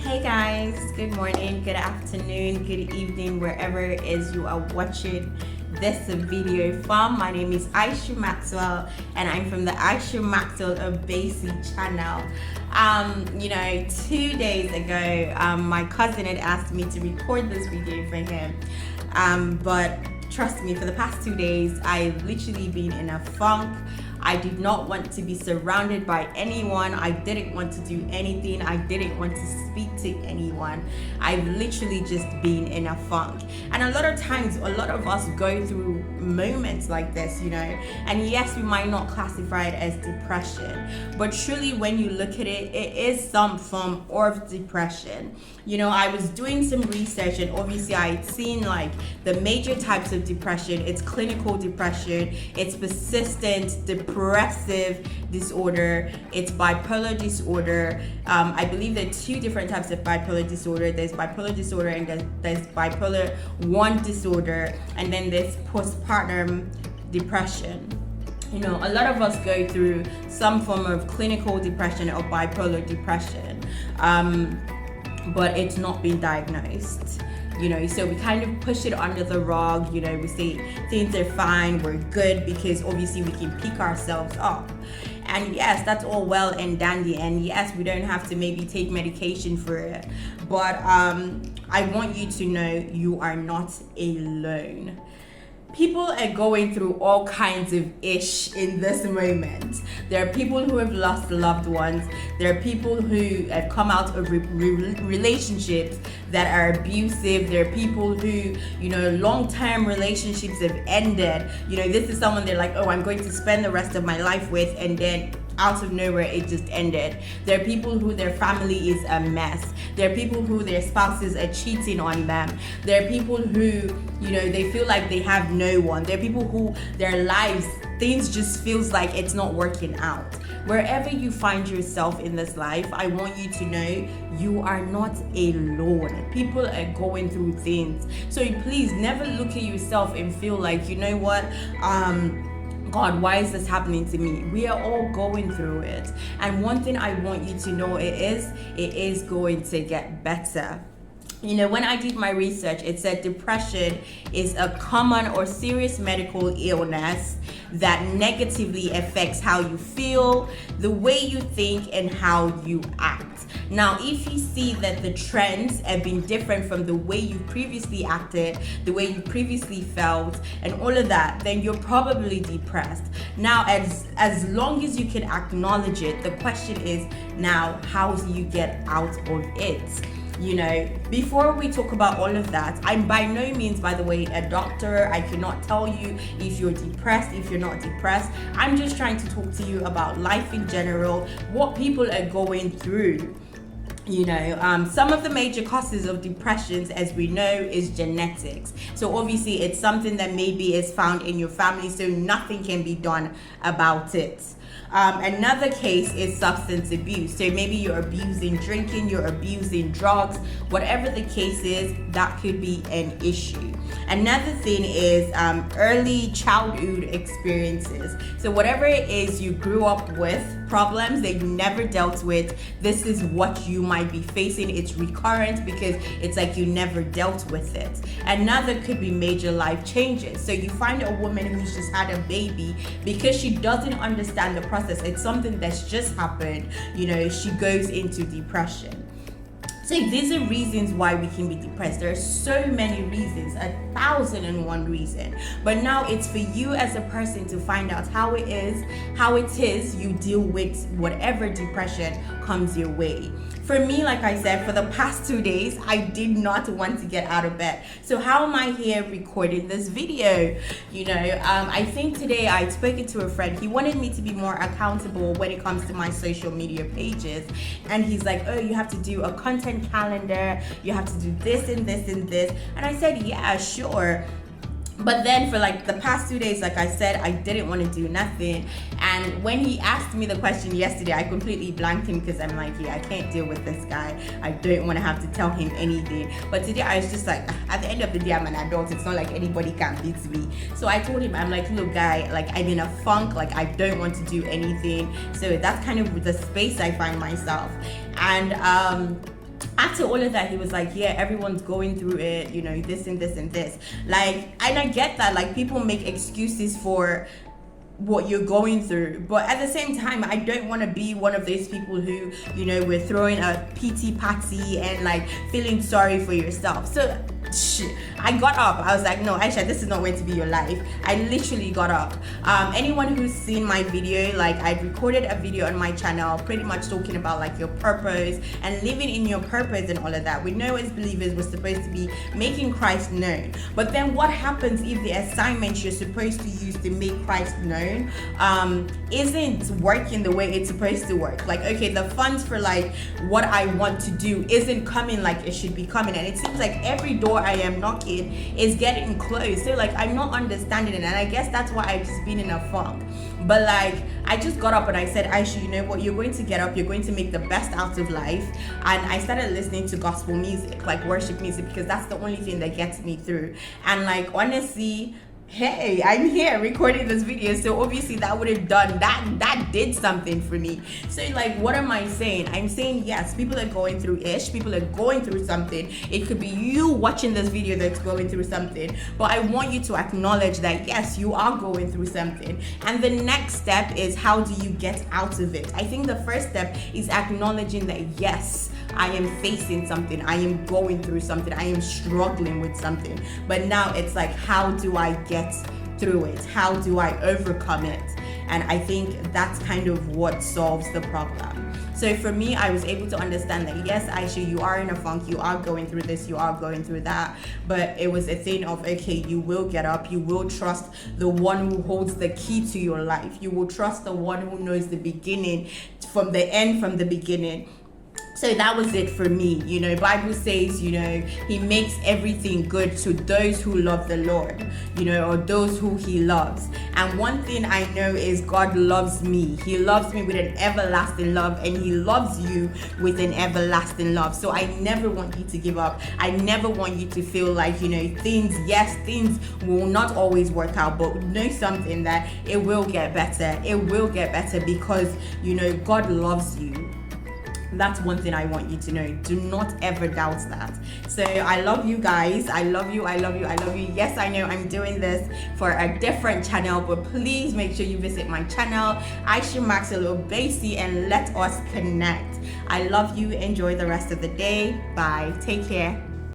Hey guys, good morning, good afternoon, good evening, wherever it is you are watching this video from. My name is Aisha Maxwell and I'm from the Aisha Maxwell Obesi channel. 2 days ago, my cousin had asked me to record this video for him. But trust me, for the past 2 days, I've literally been in a funk. I did not want to be surrounded by anyone. I didn't want to do anything. I didn't want to speak to anyone. I've literally just been in a funk. And a lot of times, a lot of us go through moments like this, and yes, we might not classify it as depression, but truly when you look at it, it is some form of depression. I was doing some research and obviously I had seen like the major types of depression. It's clinical depression, it's persistent depressive disorder, it's bipolar disorder. I believe there are two different types of bipolar disorder. There's bipolar disorder and there's bipolar 1 disorder, and then there's postpartum depression. A lot of us go through some form of clinical depression or bipolar depression, but it's not been diagnosed. So we kind of push it under the rug. We say things are fine, we're good, because obviously we can pick ourselves up. And yes, that's all well and dandy, and yes, we don't have to maybe take medication for it, but I want you to know you are not alone. People are going through all kinds of ish in this moment. There are people who have lost loved ones. There are people who have come out of relationships that are abusive. There are people who, long-term relationships have ended. This is someone they're like, oh, I'm going to spend the rest of my life with, and then out of nowhere it just ended. There are people who their family is a mess. There are people who their spouses are cheating on them. There are people who, they feel like they have no one. There are people who their lives, things just feels like it's not working out. Wherever you find yourself in this life, I want you to know you are not alone. People are going through things. So please never look at yourself and feel like, God, why is this happening to me? We are all going through it. And one thing I want you to know it is going to get better. When I did my research, it said depression is a common or serious medical illness that negatively affects how you feel, the way you think, and how you act. Now, if you see that the trends have been different from the way you previously acted, the way you previously felt, and all of that, then you're probably depressed. Now, as long as you can acknowledge it, the question is now, how do you get out of it? Before we talk about all of that, I'm by no means, by the way, a doctor. I cannot tell you if you're depressed, if you're not depressed. I'm just trying to talk to you about life in general, what people are going through. Some of the major causes of depressions, as we know, is genetics. So obviously it's something that maybe is found in your family, so nothing can be done about it. Another case is substance abuse. So maybe you're abusing drinking, you're abusing drugs, whatever the case is, that could be an issue. Another thing is early childhood experiences. So whatever it is you grew up with, problems that you never dealt with, this is what you might be facing. It's recurrent because it's like you never dealt with it. Another could be major life changes. So you find a woman who's just had a baby, because she doesn't understand the process. It's something that's just happened. She goes into depression. So these are reasons why we can be depressed. There are so many reasons, 1,001 reasons. But now it's for you as a person to find out how it is you deal with whatever depression comes your way. For me, like I said, for the past 2 days, I did not want to get out of bed. So how am I here recording this video? I think today I had spoken to a friend. He wanted me to be more accountable when it comes to my social media pages. And he's like, oh, you have to do a content calendar. You have to do this and this and this. And I said, yeah, sure. But then for like the past 2 days, like I said, I didn't want to do nothing. And when he asked me the question yesterday, I completely blanked him because I'm like, yeah, I can't deal with this guy. I don't want to have to tell him anything. But today I was just like, at the end of the day, I'm an adult. It's not like anybody can beat me. So I told him, I'm like, look, guy, like I'm in a funk. Like I don't want to do anything. So that's kind of the space I find myself. And after all of that, he was like, yeah, everyone's going through it, you know, this and this and this. Like, and I get that, like, people make excuses for what you're going through, but at the same time, I don't want to be one of those people who, you know, we're throwing a pity party and like feeling sorry for yourself. So I got up. I was like, no, Aisha, this is not going to be your life. I literally got up. Anyone who's seen my video, like, I recorded a video on my channel pretty much talking about like your purpose and living in your purpose and all of that. We know as believers we're supposed to be making Christ known, but then what happens if the assignment you're supposed to use to make Christ known isn't working the way it's supposed to work? Like, okay, the funds for like what I want to do isn't coming like it should be coming, and it seems like every door I am knocking is getting closed. So like, I'm not understanding it, and I guess that's why I've just been in a funk. But like, I just got up and I said, Aisha, you know what, you're going to get up, you're going to make the best out of life. And I started listening to gospel music, like worship music, because that's the only thing that gets me through. And like, honestly, hey, I'm here recording this video, so obviously that would have done that did something for me. So like, what am I saying? I'm saying, yes, people are going through people are going through something. It could be you watching this video that's going through something, but I want you to acknowledge that yes, you are going through something, and the next step is, how do you get out of it? I think the first step is acknowledging that yes, I am facing something, I am going through something, I am struggling with something, but now it's like, how do I get through it? How do I overcome it? And I think that's kind of what solves the problem. So for me, I was able to understand that yes, Aisha, you are in a funk, you are going through this, you are going through that, but it was a thing of, okay, you will get up, you will trust the one who holds the key to your life, you will trust the one who knows the beginning from the end, from the beginning. So that was it for me. You know, Bible says, you know, he makes everything good to those who love the Lord, you know, or those who he loves. And one thing I know is God loves me. He loves me with an everlasting love, and he loves you with an everlasting love. So I never want you to give up. I never want you to feel like, you know, things will not always work out, but know something, that it will get better. It will get better because, you know, God loves you. That's one thing I want you to know. Do not ever doubt that. So I love you guys. I love you. I love you. I love you. Yes, I know I'm doing this for a different channel, but please make sure you visit my channel, Aisha Maxwell Obasi, and let us connect. I love you. Enjoy the rest of the day. Bye. Take care.